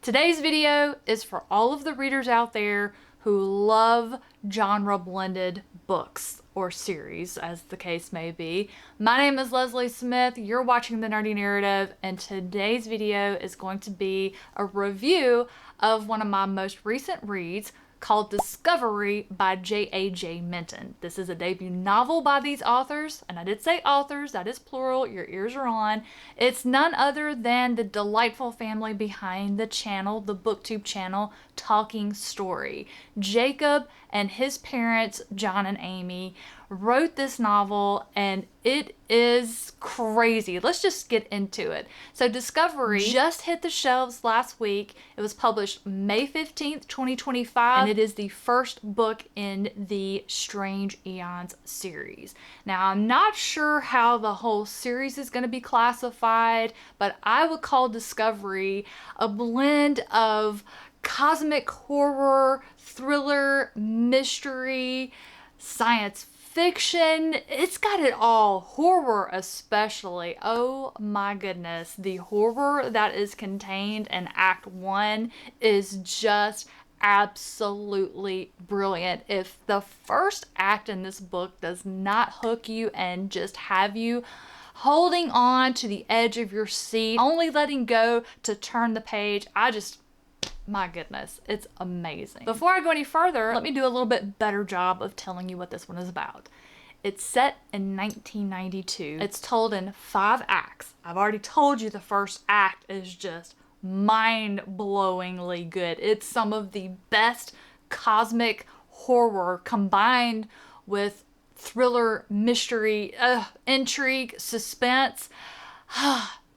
Today's video is for all of the readers out there who love genre-blended books or series, as the case may be. My name is Leslie Smith, you're watching The Nerdy Narrative, and today's video is going to be a review of one of my most recent reads called Discovery by JAJ Minton. This is a debut novel by these authors, and I did say authors, that is plural, your ears are on. It's none other than the delightful family behind the channel, the BookTube channel, Talking Story. Jacob and his parents, John and Amy, wrote this novel, and it is crazy. Let's just get into it. So Discovery just hit the shelves last week. It was published May 15th, 2025, and it is the first book in the Strange Eons series. Now, I'm not sure how the whole series is going to be classified, but I would call Discovery a blend of cosmic horror, thriller, mystery, science fiction. It's got it all. Horror especially. Oh my goodness. The horror that is contained in Act 1 is just absolutely brilliant. If the first act in this book does not hook you and just have you holding on to the edge of your seat, only letting go to turn the page, my goodness, it's amazing. Before I go any further, let me do a little bit better job of telling you what this one is about. It's set in 1992. It's told in 5 acts. I've already told you the first act is just mind-blowingly good. It's some of the best cosmic horror combined with thriller, mystery, intrigue, suspense.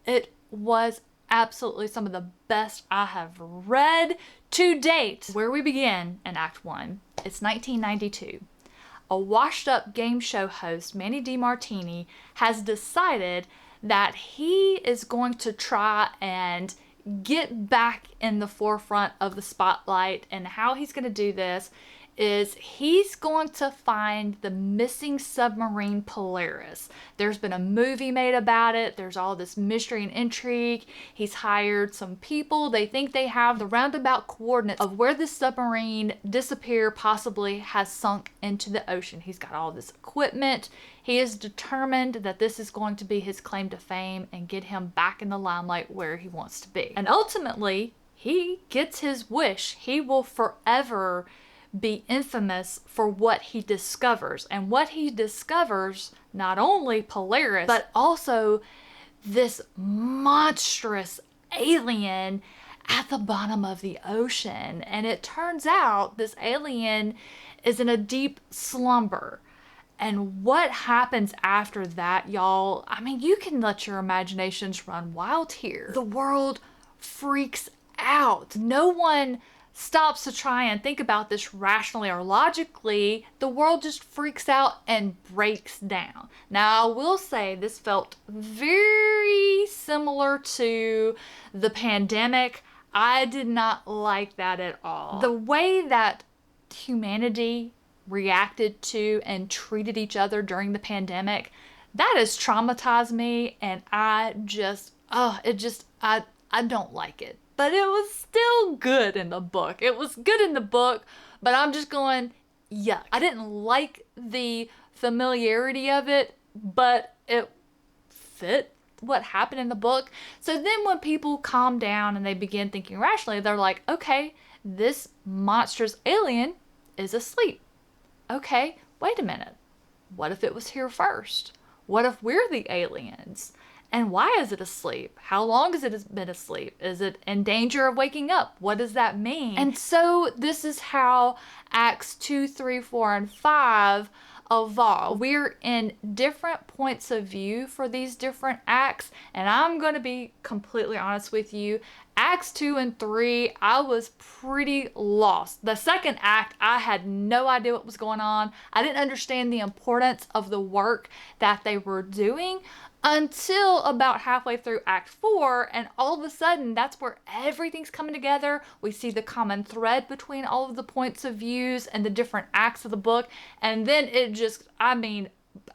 It was absolutely some of the best I have read to date. Where we begin in Act 1, it's 1992. A washed-up game show host, Manny DiMartini, has decided that he is going to try and get back in the forefront of the spotlight, and how he's going to do this is he's going to find the missing submarine Polaris. There's been a movie made about it. There's all this mystery and intrigue. He's hired some people. They think they have the roundabout coordinates of where this submarine disappeared, possibly has sunk into the ocean. He's got all this equipment. He is determined that this is going to be his claim to fame and get him back in the limelight where he wants to be. And ultimately, he gets his wish. He will forever be infamous for what he discovers. And what he discovers, not only Polaris, but also this monstrous alien at the bottom of the ocean. And it turns out this alien is in a deep slumber. And what happens after that, y'all? I mean, you can let your imaginations run wild here. The world freaks out. No one stops to try and think about this rationally or logically. The world just freaks out and breaks down. Now, I will say this felt very similar to the pandemic. I did not like that at all. The way that humanity reacted to and treated each other during the pandemic, that has traumatized me, and I don't like it. But it was still good in the book. It was good in the book, but I'm just going, yuck. I didn't like the familiarity of it, but it fit what happened in the book. So then when people calm down and they begin thinking rationally, they're like, okay, this monstrous alien is asleep. Okay, wait a minute. What if it was here first? What if we're the aliens? And why is it asleep? How long has it been asleep? Is it in danger of waking up? What does that mean? And so this is how Acts 2, 3, 4, and 5 evolve. We're in different points of view for these different acts, and I'm going to be completely honest with you. Acts 2 and 3, I was pretty lost. The second act, I had no idea what was going on. I didn't understand the importance of the work that they were doing until about halfway through Act 4, and all of a sudden that's where everything's coming together. We see the common thread between all of the points of views and the different acts of the book, and then it just, I mean,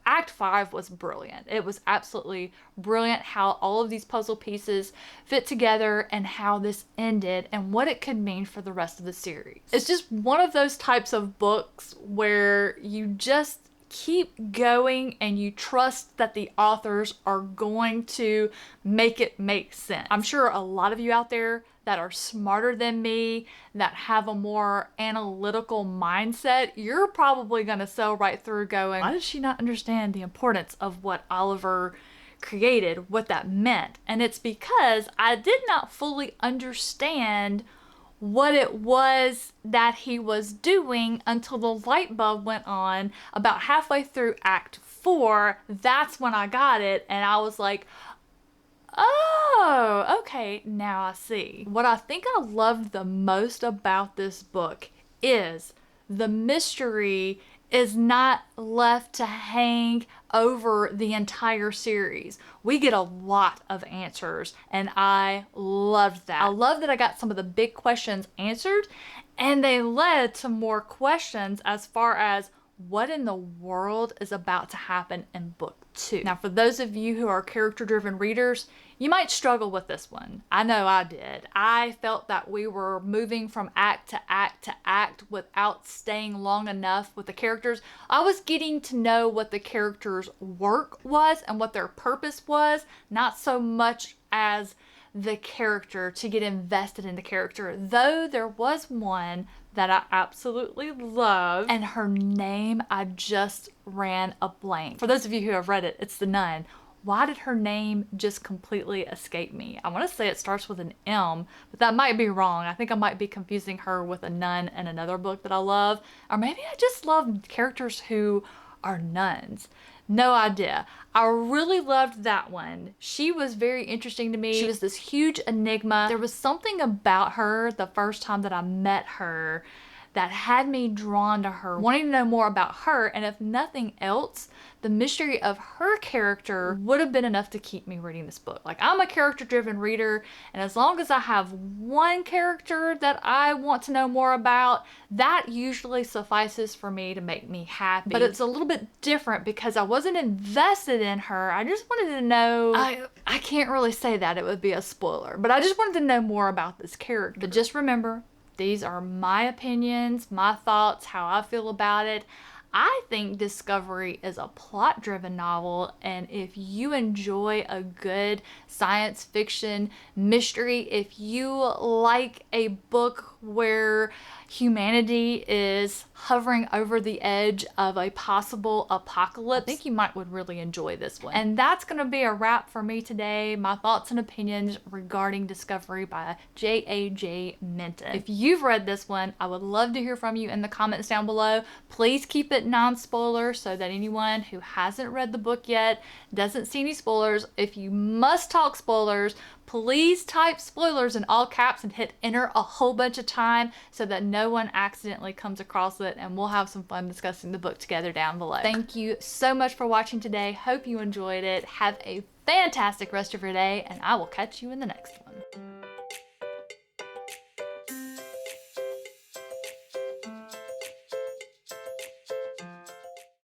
Act 5 was brilliant. It was absolutely brilliant how all of these puzzle pieces fit together and how this ended and what it could mean for the rest of the series. It's just one of those types of books where you just keep going and you trust that the authors are going to make it make sense. I'm sure a lot of you out there that are smarter than me, that have a more analytical mindset, you're probably going to sail right through going, why did she not understand the importance of what Oliver created, what that meant? And it's because I did not fully understand what it was that he was doing until the light bulb went on about halfway through Act 4. That's when I got it, and I was like, oh, okay, now I see. What I think I loved the most about this book is the mystery is not left to hang over the entire series. We get a lot of answers, and I loved that. I love that I got some of the big questions answered, and they led to more questions as far as what in the world is about to happen in book 2. Now, for those of you who are character-driven readers, you might struggle with this one. I know I did. I felt that we were moving from act to act to act without staying long enough with the characters. I was getting to know what the characters' work was and what their purpose was, not so much as the character, to get invested in the character. Though there was one that I absolutely love, and her name I just ran a blank. For those of you who have read it, it's the nun. Why did her name just completely escape me? I want to say it starts with an M, but that might be wrong. I think I might be confusing her with a nun in another book that I love. Or maybe I just love characters who are nuns. No idea. I really loved that one. She was very interesting to me. She was this huge enigma. There was something about her the first time that I met her that had me drawn to her, wanting to know more about her, and if nothing else, the mystery of her character would have been enough to keep me reading this book. Like, I'm a character-driven reader, and as long as I have one character that I want to know more about, that usually suffices for me to make me happy. But it's a little bit different because I wasn't invested in her. I just wanted to know, I can't really say that, it would be a spoiler, but I just wanted to know more about this character. But just remember, these are my opinions, my thoughts, how I feel about it. I think Discovery is a plot-driven novel, and if you enjoy a good science fiction mystery, if you like a book where humanity is hovering over the edge of a possible apocalypse, I think you would really enjoy this one. And that's going to be a wrap for me today. My thoughts and opinions regarding Discovery by JAJ Minton. If you've read this one, I would love to hear from you in the comments down below. Please keep it non-spoiler so that anyone who hasn't read the book yet doesn't see any spoilers. If you must talk spoilers, please type spoilers in all caps and hit enter a whole bunch of time so that no one accidentally comes across it, and we'll have some fun discussing the book together down below. Thank you so much for watching today. Hope you enjoyed it. Have a fantastic rest of your day, and I will catch you in the next one.